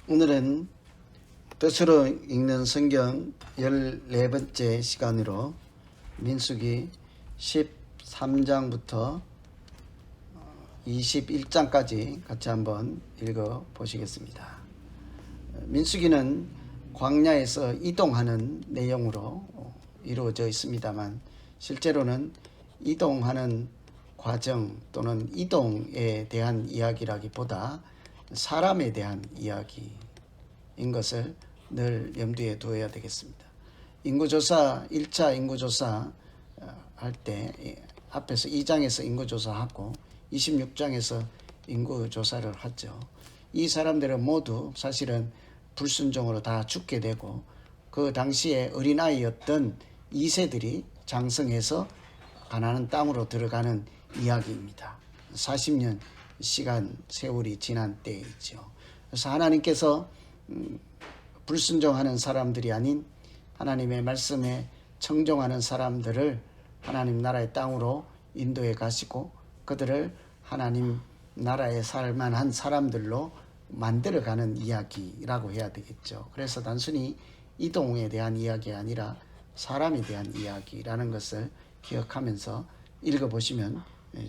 오늘은 뜻으로 읽는 성경 14번째 시간으로 민수기 13장부터 21장까지 같이 한번 읽어 보시겠습니다. 민수기는 광야에서 이동하는 내용으로 이루어져 있습니다만 실제로는 이동하는 과정 또는 이동에 대한 이야기라기보다 사람에 대한 이야기인 것을 늘 염두에 두어야 되겠습니다. 인구조사 1차 인구조사 할 때 앞에서 2장에서 인구조사하고 26장에서 인구조사를 하죠. 이 사람들은 모두 사실은 불순종으로 다 죽게 되고 그 당시에 어린아이였던 2세들이 장성해서 가나안 땅으로 들어가는 이야기입니다. 40년 시간 세월이 지난 때에 있죠. 그래서 하나님께서 불순종하는 사람들이 아닌 하나님의 말씀에 청종하는 사람들을 하나님 나라의 땅으로 인도해 가시고 그들을 하나님 나라에 살만한 사람들로 만들어가는 이야기라고 해야 되겠죠. 그래서 단순히 이동에 대한 이야기가 아니라 사람에 대한 이야기라는 것을 기억하면서 읽어보시면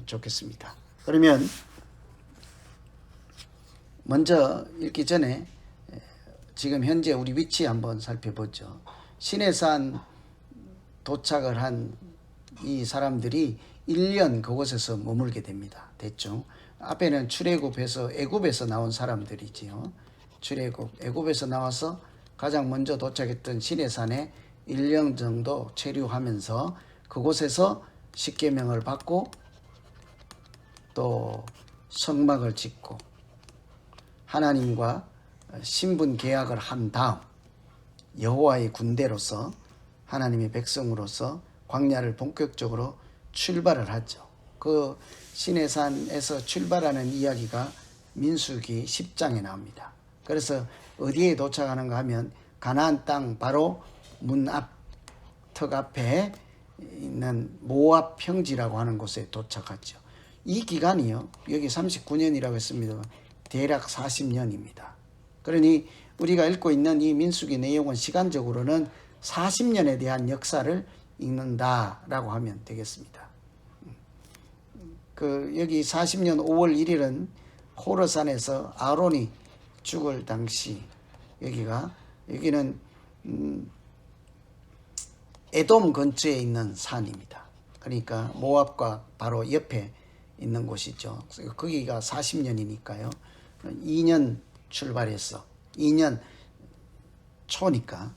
좋겠습니다. 그러면 먼저 읽기 전에 지금 현재 우리 위치 한번 살펴보죠. 시내산 도착을 한 이 사람들이 1년 그곳에서 머물게 됩니다. 대충 앞에는 출애굽해서 애굽에서 나온 사람들이지요. 출애굽 애굽에서 나와서 가장 먼저 도착했던 시내산에 1년 정도 체류하면서 그곳에서 십계명을 받고 또 성막을 짓고 하나님과 신분 계약을 한 다음 여호와의 군대로서 하나님의 백성으로서 광야를 본격적으로 출발을 하죠. 그 시내산에서 출발하는 이야기가 민수기 10장에 나옵니다. 그래서 어디에 도착하는가 하면 가나안 땅 바로 문 앞, 턱 앞에 있는 모압 평지라고 하는 곳에 도착하죠. 이 기간이요. 여기 39년이라고 했습니다. 대략 40년입니다. 그러니 우리가 읽고 있는 이 민수기 내용은 시간적으로는 40년에 대한 역사를 읽는다라고 하면 되겠습니다. 여기 40년 5월 1일은 호르산에서 아론이 죽을 당시 여기는 에돔 근처에 있는 산입니다. 그러니까 모압과 바로 옆에 있는 곳이죠. 거기가 40년이니까요. 2년 출발해서 2년 초니까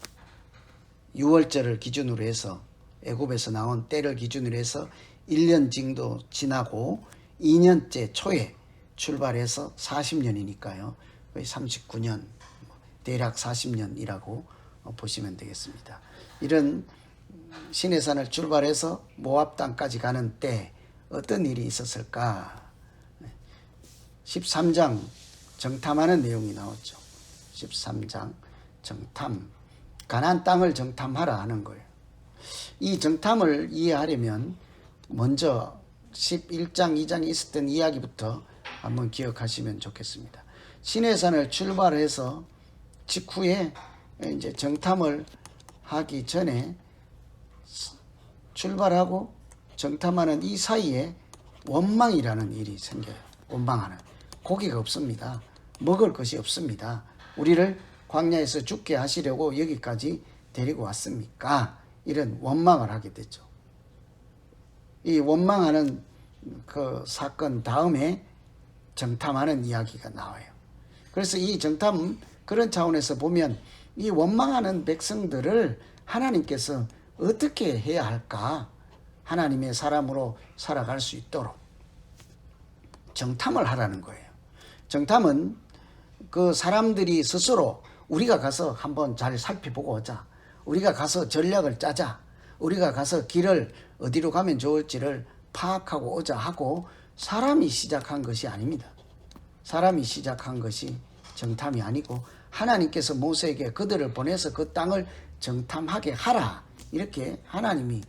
6월절을 기준으로 해서 애굽에서 나온 때를 기준으로 해서 1년 정도 지나고 2년째 초에 출발해서 40년이니까요. 거의 39년, 대략 40년이라고 보시면 되겠습니다. 이런 시내산을 출발해서 모압 땅까지 가는 때 어떤 일이 있었을까? 13장 정탐하는 내용이 나왔죠. 13장 정탐, 가나안 땅을 정탐하라 하는 거예요. 이 정탐을 이해하려면 먼저 11장 2장에 있었던 이야기부터 한번 기억하시면 좋겠습니다. 시내산을 출발해서 직후에 이제 정탐을 하기 전에 출발하고 정탐하는 이 사이에 원망이라는 일이 생겨요. 원망하는. 고기가 없습니다. 먹을 것이 없습니다. 우리를 광야에서 죽게 하시려고 여기까지 데리고 왔습니까? 이런 원망을 하게 되죠. 이 원망하는 그 사건 다음에 정탐하는 이야기가 나와요. 그래서 이 정탐 그런 차원에서 보면 이 원망하는 백성들을 하나님께서 어떻게 해야 할까? 하나님의 사람으로 살아갈 수 있도록 정탐을 하라는 거예요. 정탐은 그 사람들이 스스로 우리가 가서 한번 잘 살펴보고 오자. 우리가 가서 전략을 짜자. 우리가 가서 길을 어디로 가면 좋을지를 파악하고 오자 하고 사람이 시작한 것이 아닙니다. 사람이 시작한 것이 정탐이 아니고 하나님께서 모세에게 그들을 보내서 그 땅을 정탐하게 하라. 이렇게 하나님이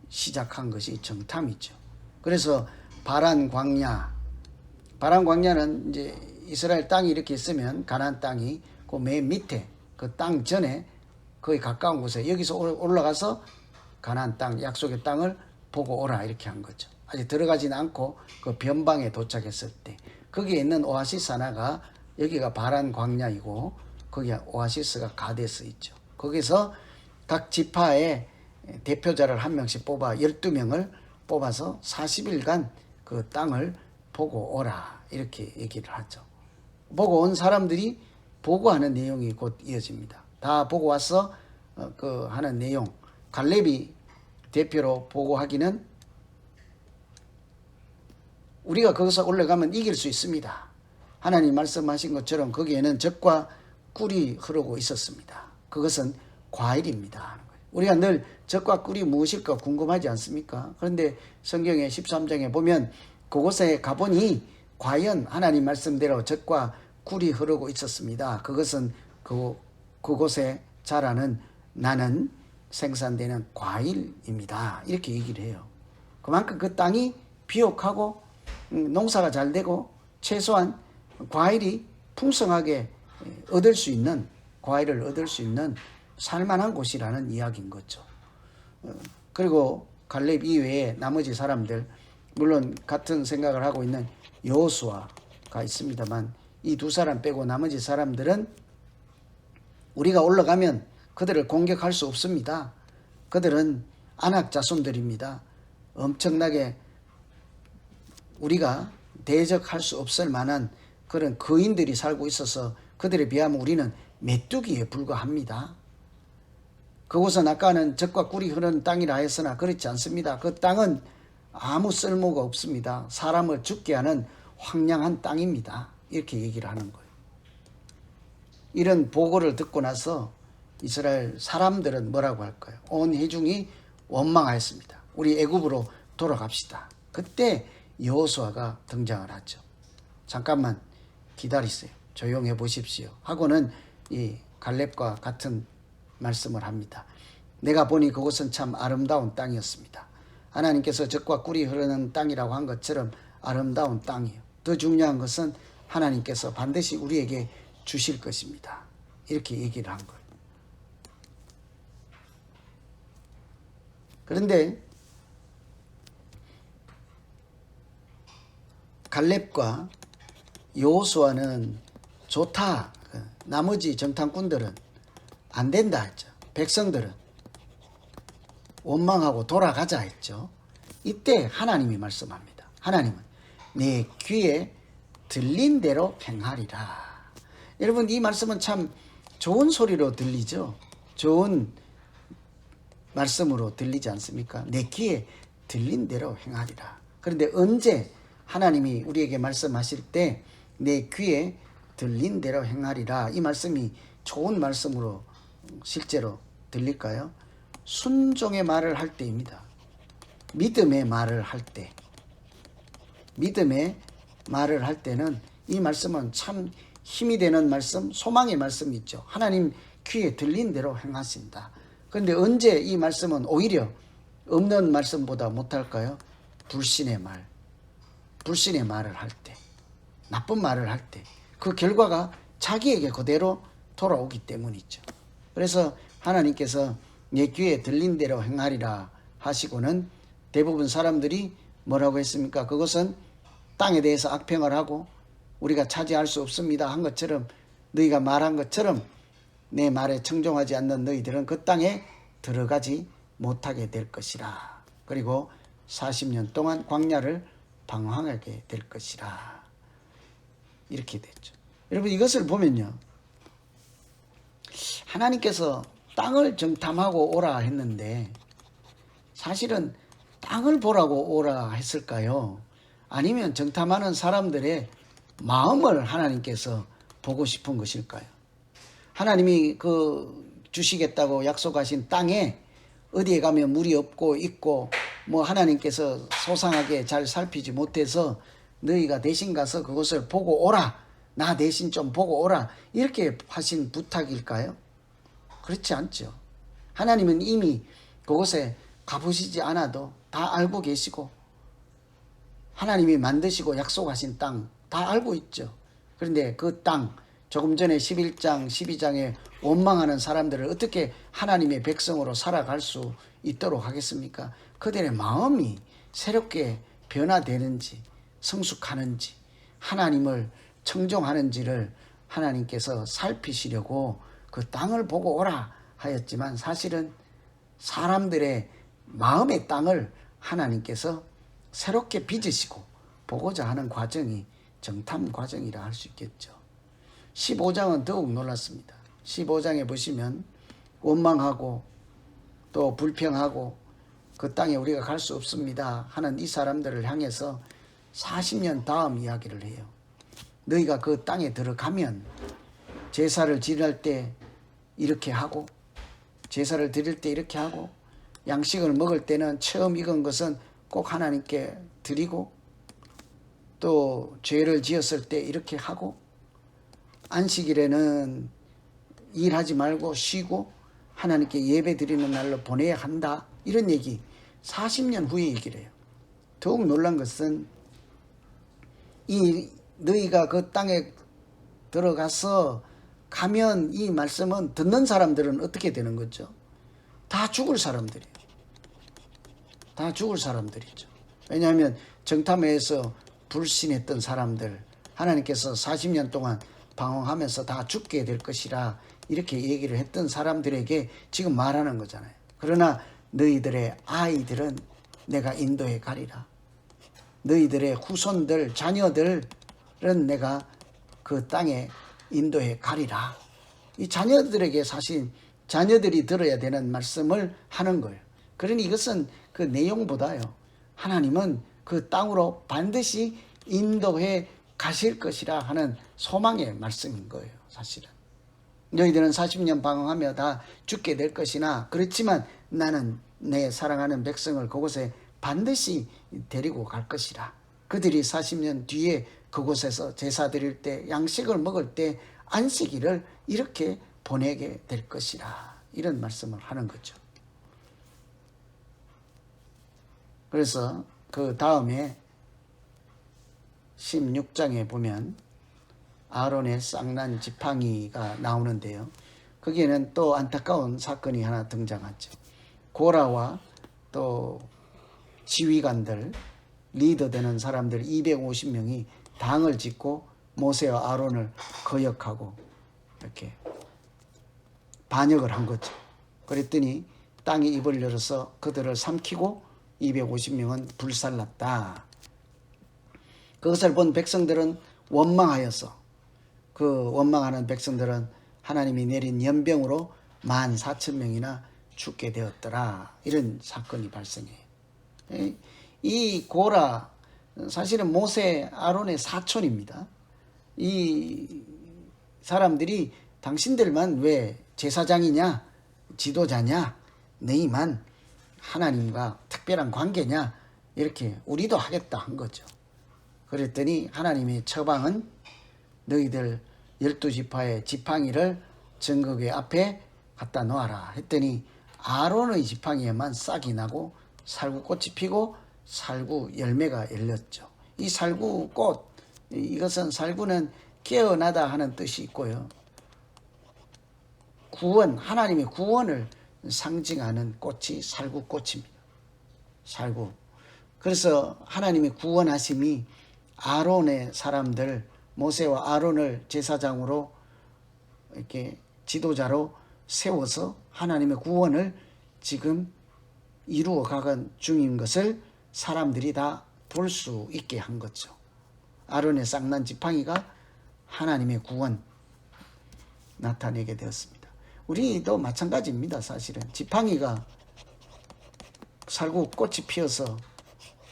시작한 것이 정탐이죠. 그래서 바란 광야는 이제 이스라엘 땅이 이렇게 있으면 가나안 땅이 그 맨 밑에 그 땅 전에 거의 가까운 곳에 여기서 올라가서 가나안 땅, 약속의 땅을 보고 오라 이렇게 한 거죠. 아직 들어가지는 않고 그 변방에 도착했을 때 거기에 있는 오아시스 하나가 여기가 바란 광야이고 거기 오아시스가 가데스 있죠. 거기서 각 지파의 대표자를 한 명씩 뽑아 12명을 뽑아서 40일간 그 땅을 보고 오라 이렇게 얘기를 하죠. 보고 온 사람들이 보고하는 내용이 곧 이어집니다. 다 보고 와서 그 하는 내용, 갈렙이 대표로 보고하기는 우리가 거기서 올라가면 이길 수 있습니다. 하나님 말씀하신 것처럼 거기에는 젖과 꿀이 흐르고 있었습니다. 그것은 과일입니다. 우리가 늘 젖과 꿀이 무엇일까 궁금하지 않습니까? 그런데 성경의 13장에 보면 그곳에 가보니 과연 하나님 말씀대로 젖과 꿀이 흐르고 있었습니다. 그것은 그곳에 자라는 나는 생산되는 과일입니다. 이렇게 얘기를 해요. 그만큼 그 땅이 비옥하고 농사가 잘 되고 최소한 과일이 풍성하게 얻을 수 있는, 과일을 얻을 수 있는 살만한 곳이라는 이야기인 거죠. 그리고 갈렙 이외에 나머지 사람들, 물론 같은 생각을 하고 있는 여호수아가 있습니다만 이 두 사람 빼고 나머지 사람들은 우리가 올라가면 그들을 공격할 수 없습니다. 그들은 아낙 자손들입니다. 엄청나게 우리가 대적할 수 없을 만한 그런 거인들이 살고 있어서 그들에 비하면 우리는 메뚜기에 불과합니다. 그곳은 아까는 젖과 꿀이 흐르는 땅이라 했으나 그렇지 않습니다. 그 땅은 아무 쓸모가 없습니다. 사람을 죽게 하는 황량한 땅입니다. 이렇게 얘기를 하는 거예요. 이런 보고를 듣고 나서 이스라엘 사람들은 뭐라고 할까요? 온 회중이 원망하였습니다. 우리 애굽으로 돌아갑시다. 그때 여호수아가 등장을 하죠. 잠깐만 기다리세요. 조용해 보십시오. 하고는 이 갈렙과 같은 말씀을 합니다. 내가 보니 그곳은 참 아름다운 땅이었습니다. 하나님께서 젖과 꿀이 흐르는 땅이라고 한 것처럼 아름다운 땅이에요. 더 중요한 것은 하나님께서 반드시 우리에게 주실 것입니다. 이렇게 얘기를 한 거예요. 그런데 갈렙과 여호수아는 좋다. 나머지 정탐꾼들은 안 된다 했죠. 백성들은 원망하고 돌아가자 했죠. 이때 하나님이 말씀합니다. 하나님은 내 귀에 들린 대로 행하리라. 여러분 이 말씀은 참 좋은 소리로 들리죠. 좋은 말씀으로 들리지 않습니까? 내 귀에 들린 대로 행하리라. 그런데 언제 하나님이 우리에게 말씀하실 때 내 귀에 들린 대로 행하리라 이 말씀이 좋은 말씀으로 실제로 들릴까요? 순종의 말을 할 때입니다. 믿음의 말을 할 때, 믿음의 말을 할 때는 이 말씀은 참 힘이 되는 말씀, 소망의 말씀이 있죠. 하나님 귀에 들린 대로 행하신다. 그런데 언제 이 말씀은 오히려 없는 말씀보다 못할까요? 불신의 말, 불신의 말을 할 때, 나쁜 말을 할 때 그 결과가 자기에게 그대로 돌아오기 때문이죠. 그래서 하나님께서 내 귀에 들린 대로 행하리라 하시고는 대부분 사람들이 뭐라고 했습니까? 그것은 땅에 대해서 악평을 하고 우리가 차지할 수 없습니다 한 것처럼 너희가 말한 것처럼 내 말에 청종하지 않는 너희들은 그 땅에 들어가지 못하게 될 것이라. 그리고 40년 동안 광야를 방황하게 될 것이라. 이렇게 됐죠. 여러분 이것을 보면요. 하나님께서 땅을 정탐하고 오라 했는데 사실은 땅을 보라고 오라 했을까요? 아니면 정탐하는 사람들의 마음을 하나님께서 보고 싶은 것일까요? 하나님이 주시겠다고 약속하신 땅에 어디에 가면 물이 없고 있고 뭐 하나님께서 소상하게 잘 살피지 못해서 너희가 대신 가서 그것을 보고 오라. 나 대신 좀 보고 오라. 이렇게 하신 부탁일까요? 그렇지 않죠. 하나님은 이미 그곳에 가보시지 않아도 다 알고 계시고 하나님이 만드시고 약속하신 땅 다 알고 있죠. 그런데 그 땅 조금 전에 11장 12장에 원망하는 사람들을 어떻게 하나님의 백성으로 살아갈 수 있도록 하겠습니까? 그들의 마음이 새롭게 변화되는지 성숙하는지 하나님을 청종하는지를 하나님께서 살피시려고 그 땅을 보고 오라 하였지만, 사실은 사람들의 마음의 땅을 하나님께서 새롭게 빚으시고 보고자 하는 과정이 정탐 과정이라 할 수 있겠죠. 15장은 더욱 놀랐습니다. 15장에 보시면 원망하고 또 불평하고 그 땅에 우리가 갈 수 없습니다 하는 이 사람들을 향해서 40년 다음 이야기를 해요. 너희가 그 땅에 들어가면 제사를 지낼 때 이렇게 하고, 제사를 드릴 때 이렇게 하고, 양식을 먹을 때는 처음 익은 것은 꼭 하나님께 드리고, 또 죄를 지었을 때 이렇게 하고, 안식일에는 일하지 말고 쉬고 하나님께 예배 드리는 날로 보내야 한다. 이런 얘기 40년 후에 얘기를 해요. 더욱 놀란 것은 이 너희가 그 땅에 들어가서 가면 이 말씀은 듣는 사람들은 어떻게 되는 거죠? 다 죽을 사람들이에요. 다 죽을 사람들이죠. 왜냐하면 정탐회에서 불신했던 사람들, 하나님께서 40년 동안 방황하면서 다 죽게 될 것이라 이렇게 얘기를 했던 사람들에게 지금 말하는 거잖아요. 그러나 너희들의 아이들은 내가 인도해 가리라. 너희들의 후손들, 자녀들은 내가 그 땅에 인도해 가리라. 이 자녀들에게 사실 자녀들이 들어야 되는 말씀을 하는 거예요. 그러니 이것은 그 내용보다요, 하나님은 그 땅으로 반드시 인도해 가실 것이라 하는 소망의 말씀인 거예요. 사실은 너희들은 40년 방황하며 다 죽게 될 것이나, 그렇지만 나는 내 사랑하는 백성을 그곳에 반드시 데리고 갈 것이라. 그들이 40년 뒤에 그곳에서 제사 드릴 때, 양식을 먹을 때 안식일을 이렇게 보내게 될 것이라. 이런 말씀을 하는 거죠. 그래서 그 다음에 16장에 보면 아론의 쌍난 지팡이가 나오는데요. 거기에는 또 안타까운 사건이 하나 등장하죠. 고라와 또 지휘관들, 리더 되는 사람들 250명이 당을 짓고 모세와 아론을 거역하고 이렇게 반역을 한 거죠. 그랬더니 땅이 입을 열어서 그들을 삼키고 250명은 불살랐다. 그것을 본 백성들은 원망하여서, 그 원망하는 백성들은 하나님이 내린 연병으로 14,000명이나 죽게 되었더라. 이런 사건이 발생해요. 이 고라, 사실은 모세 아론의 사촌입니다. 이 사람들이 당신들만 왜 제사장이냐, 지도자냐, 너희만 하나님과 특별한 관계냐, 이렇게 우리도 하겠다 한 거죠. 그랬더니 하나님의 처방은 너희들 12지파의 지팡이를 증거궤 앞에 갖다 놓아라 했더니 아론의 지팡이에만 싹이 나고 살구꽃이 피고 살구 열매가 열렸죠. 이 살구꽃, 이것은 살구는 깨어나다 하는 뜻이 있고요, 구원, 하나님의 구원을 상징하는 꽃이 살구꽃입니다. 살구. 그래서 하나님의 구원하심이 아론의 사람들, 모세와 아론을 제사장으로 이렇게 지도자로 세워서 하나님의 구원을 지금 이루어 가는 중인 것을 사람들이 다 볼 수 있게 한 거죠. 아론의 쌍난 지팡이가 하나님의 구원 나타내게 되었습니다. 우리도 마찬가지입니다. 사실은 지팡이가 살구 꽃이 피어서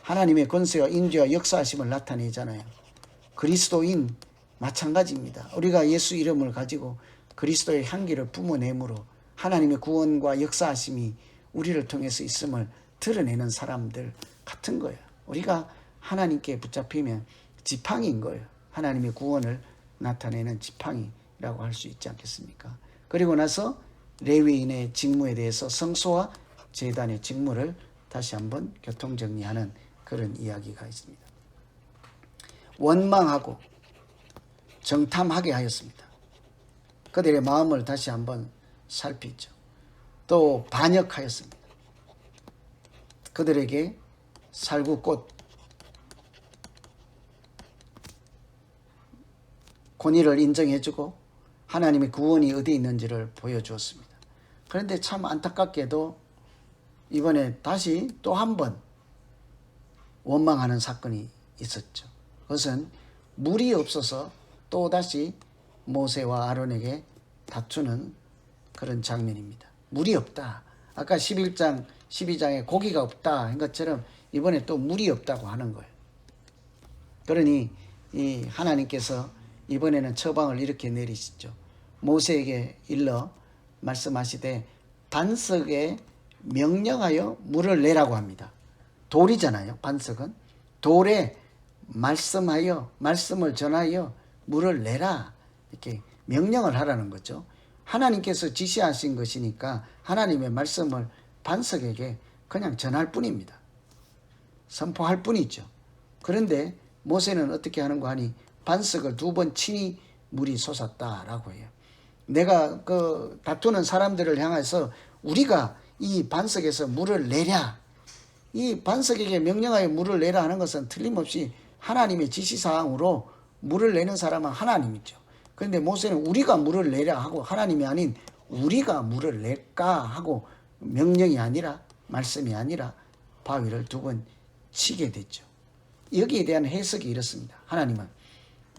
하나님의 권세와 인도와 역사하심을 나타내잖아요. 그리스도인 마찬가지입니다. 우리가 예수 이름을 가지고 그리스도의 향기를 뿜어내므로 하나님의 구원과 역사하심이 우리를 통해서 있음을 드러내는 사람들 같은 거예요. 우리가 하나님께 붙잡히면 지팡이인 거예요. 하나님의 구원을 나타내는 지팡이라고 할 수 있지 않겠습니까? 그리고 나서 레위인의 직무에 대해서 성소와 제단의 직무를 다시 한번 교통정리하는 그런 이야기가 있습니다. 원망하고 정탐하게 하였습니다. 그들의 마음을 다시 한번 살피죠. 또 반역하였습니다. 그들에게 살구꽃 권위를 인정해주고 하나님의 구원이 어디 있는지를 보여주었습니다. 그런데 참 안타깝게도 이번에 다시 또 한 번 원망하는 사건이 있었죠. 그것은 물이 없어서 또다시 모세와 아론에게 다투는 그런 장면입니다. 물이 없다. 아까 11장, 12장에 고기가 없다 한 것처럼 이번에 또 물이 없다고 하는 거예요. 그러니 이 하나님께서 이번에는 처방을 이렇게 내리시죠. 모세에게 일러 말씀하시되 반석에 명령하여 물을 내라고 합니다. 돌이잖아요. 반석은. 돌에 말씀을 전하여 물을 내라. 이렇게 명령을 하라는 거죠. 하나님께서 지시하신 것이니까 하나님의 말씀을 반석에게 그냥 전할 뿐입니다. 선포할 뿐이죠. 그런데 모세는 어떻게 하는가 하니 반석을 2번 치니 물이 솟았다라고 해요. 내가 그 다투는 사람들을 향해서 우리가 이 반석에서 물을 내랴. 이 반석에게 명령하여 물을 내라 하는 것은 틀림없이 하나님의 지시사항으로 물을 내는 사람은 하나님이죠. 그런데 모세는 우리가 물을 내라 하고 하나님이 아닌 우리가 물을 낼까 하고 명령이 아니라 말씀이 아니라 바위를 2번 치게 됐죠. 여기에 대한 해석이 이렇습니다. 하나님은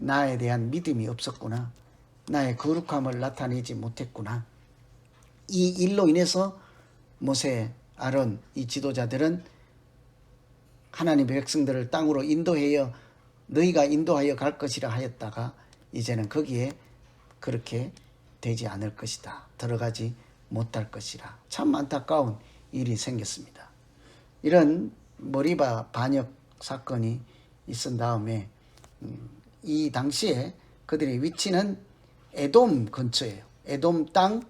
나에 대한 믿음이 없었구나. 나의 거룩함을 나타내지 못했구나. 이 일로 인해서 모세, 아론 이 지도자들은 하나님의 백성들을 땅으로 인도하여 너희가 인도하여 갈 것이라 하였다가 이제는 거기에 그렇게 되지 않을 것이다. 들어가지 못할 것이라. 참 안타까운 일이 생겼습니다. 이런 머리바 반역 사건이 있은 다음에 이 당시에 그들의 위치는 에돔 근처예요. 에돔 땅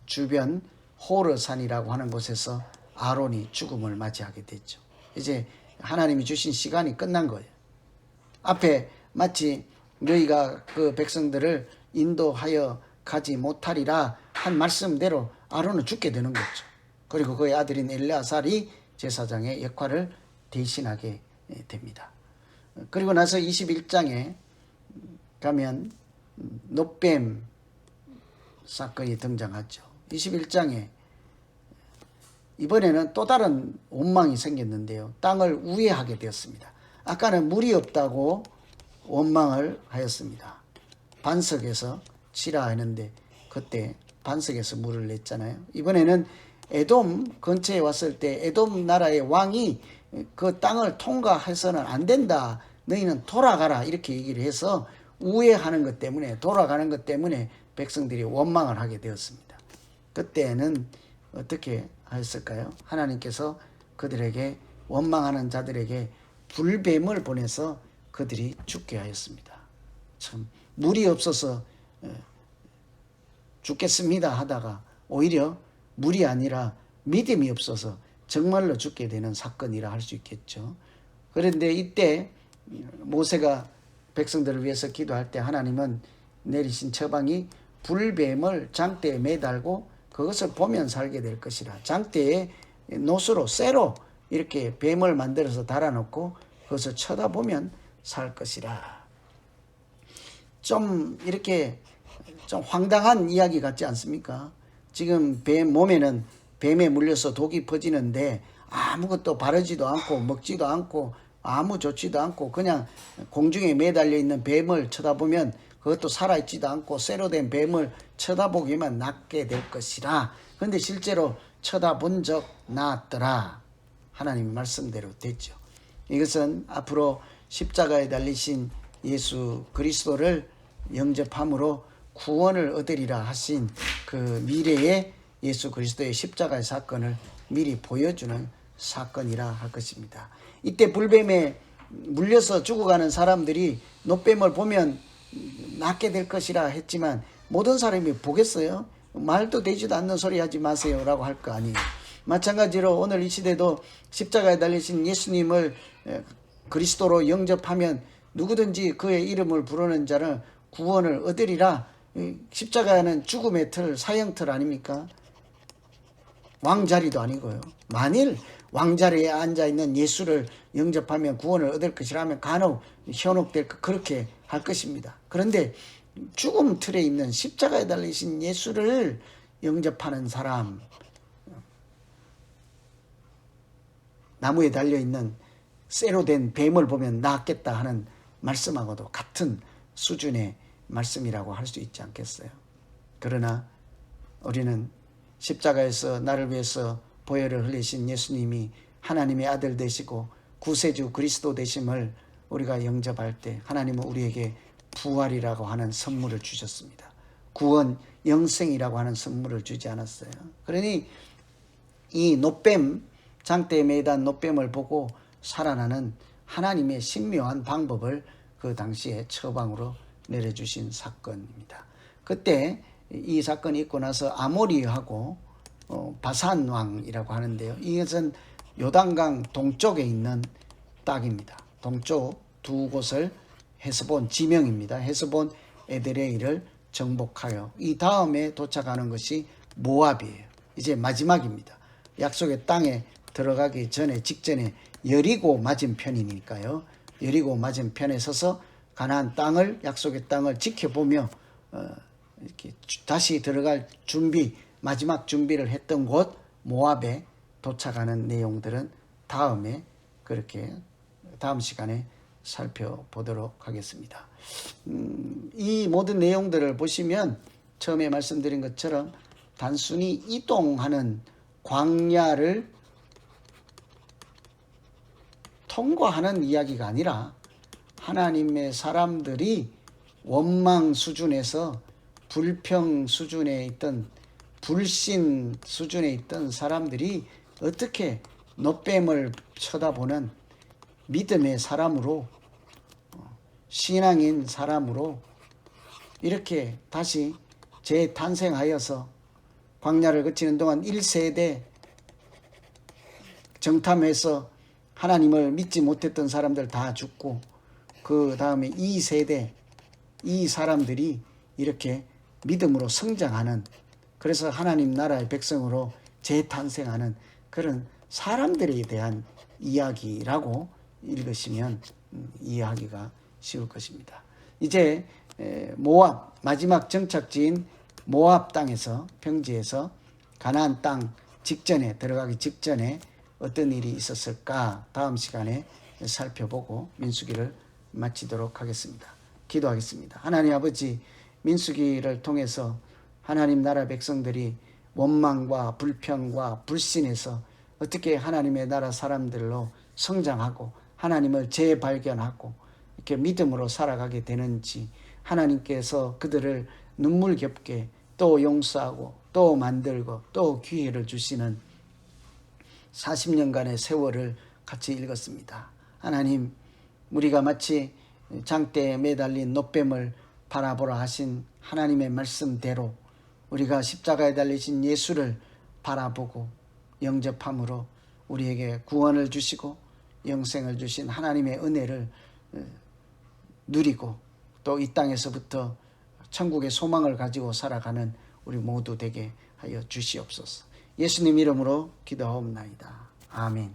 주변 호르산이라고 하는 곳에서 아론이 죽음을 맞이하게 됐죠. 이제 하나님이 주신 시간이 끝난 거예요. 앞에 마치 너희가 그 백성들을 인도하여 가지 못하리라 한 말씀대로 아론은 죽게 되는 거죠. 그리고 그의 아들인 엘르아살이 제사장의 역할을 대신하게 됩니다. 그리고 나서 21장에 가면 놋뱀 사건이 등장하죠. 21장에 이번에는 또 다른 원망이 생겼는데요. 땅을 우회하게 되었습니다. 아까는 물이 없다고 원망을 하였습니다. 반석에서 치라 하는데 그때 반석에서 물을 냈잖아요. 이번에는 에돔 근처에 왔을 때 에돔 나라의 왕이 그 땅을 통과해서는 안 된다. 너희는 돌아가라 이렇게 얘기를 해서 우회하는 것 때문에 돌아가는 것 때문에 백성들이 원망을 하게 되었습니다. 그때는 어떻게 하였을까요? 하나님께서 그들에게 원망하는 자들에게 불뱀을 보내서 그들이 죽게 하였습니다. 참 물이 없어서 죽겠습니다 하다가 오히려 물이 아니라 믿음이 없어서 정말로 죽게 되는 사건이라 할 수 있겠죠. 그런데 이때 모세가 백성들을 위해서 기도할 때 하나님은 내리신 처방이 불뱀을 장대에 매달고 그것을 보면 살게 될 것이라. 장대에 노수로 쇠로 이렇게 뱀을 만들어서 달아놓고 그것을 쳐다보면 살 것이라. 좀 이렇게 좀 황당한 이야기 같지 않습니까? 지금 뱀 몸에는 뱀에 물려서 독이 퍼지는데 아무것도 바르지도 않고 먹지도 않고 아무 좋지도 않고 그냥 공중에 매달려 있는 뱀을 쳐다보면 그것도 살아있지도 않고 쇠로 된 뱀을 쳐다보기만 낫게 될 것이라. 그런데 실제로 쳐다본 적 나았더라. 하나님 말씀대로 됐죠. 이것은 앞으로 십자가에 달리신 예수 그리스도를 영접함으로 구원을 얻으리라 하신 그 미래의 예수 그리스도의 십자가의 사건을 미리 보여주는 사건이라 할 것입니다. 이때 불뱀에 물려서 죽어가는 사람들이 놋뱀을 보면 낫게 될 것이라 했지만 모든 사람이 보겠어요? 말도 되지도 않는 소리 하지 마세요 라고 할 거 아니에요. 마찬가지로 오늘 이 시대도 십자가에 달리신 예수님을 그리스도로 영접하면 누구든지 그의 이름을 부르는 자는 구원을 얻으리라. 십자가는 죽음의 틀, 사형틀 아닙니까? 왕자리도 아니고요. 만일 왕자리에 앉아있는 예수를 영접하면 구원을 얻을 것이라면 간혹 현혹될 것, 그렇게 할 것입니다. 그런데 죽음 틀에 있는 십자가에 달리신 예수를 영접하는 사람, 나무에 달려있는 쇠로 된 뱀을 보면 낫겠다 하는 말씀하고도 같은 수준의 말씀이라고 할 수 있지 않겠어요? 그러나 우리는 십자가에서 나를 위해서 보혈을 흘리신 예수님이 하나님의 아들 되시고 구세주 그리스도 되심을 우리가 영접할 때 하나님은 우리에게 부활이라고 하는 선물을 주셨습니다. 구원, 영생이라고 하는 선물을 주지 않았어요. 그러니 이 노뱀, 장대에 매단 노뱀을 보고 살아나는 하나님의 신묘한 방법을 그 당시에 처방으로 내려주신 사건입니다. 그때 이 사건이 있고 나서 아모리하고 바산 왕이라고 하는데요. 이것은 요단강 동쪽에 있는 땅입니다. 동쪽 두 곳을 헤스본, 지명입니다. 헤스본 에드레이를 정복하여 이 다음에 도착하는 것이 모압이에요. 이제 마지막입니다. 약속의 땅에 들어가기 전에 직전에 여리고 맞은편이니까요. 여리고 맞은편에 서서 가나안 땅을, 약속의 땅을 지켜보며 이렇게 다시 들어갈 준비, 마지막 준비를 했던 곳 모압에 도착하는 내용들은 다음에 그렇게 다음 시간에 살펴보도록 하겠습니다. 이 모든 내용들을 보시면 처음에 말씀드린 것처럼 단순히 이동하는 광야를 통과하는 이야기가 아니라 하나님의 사람들이 원망 수준에서 불평 수준에 있던, 불신 수준에 있던 사람들이 어떻게 노뱀을 쳐다보는 믿음의 사람으로, 신앙인 사람으로 이렇게 다시 재탄생하여서 광야를 거치는 동안 1세대 정탐해서 하나님을 믿지 못했던 사람들 다 죽고, 그 다음에 2세대 이 사람들이 이렇게 믿음으로 성장하는, 그래서 하나님 나라의 백성으로 재탄생하는 그런 사람들에 대한 이야기라고 읽으시면 이해하기가 쉬울 것입니다. 이제 모압, 마지막 정착지인 모압 땅에서, 평지에서 가나안 땅 직전에, 들어가기 직전에 어떤 일이 있었을까 다음 시간에 살펴보고 민수기를 마치도록 하겠습니다. 기도하겠습니다. 하나님 아버지, 민수기를 통해서 하나님 나라 백성들이 원망과 불평과 불신에서 어떻게 하나님의 나라 사람들로 성장하고 하나님을 재발견하고 이렇게 믿음으로 살아가게 되는지, 하나님께서 그들을 눈물겹게 또 용서하고 또 만들고 또 기회를 주시는 40년간의 세월을 같이 읽었습니다. 하나님, 우리가 마치 장대에 매달린 노뱀을 바라보라 하신 하나님의 말씀대로 우리가 십자가에 달리신 예수를 바라보고 영접함으로 우리에게 구원을 주시고 영생을 주신 하나님의 은혜를 누리고 또 이 땅에서부터 천국의 소망을 가지고 살아가는 우리 모두 되게 하여 주시옵소서. 예수님 이름으로 기도하옵나이다. 아멘.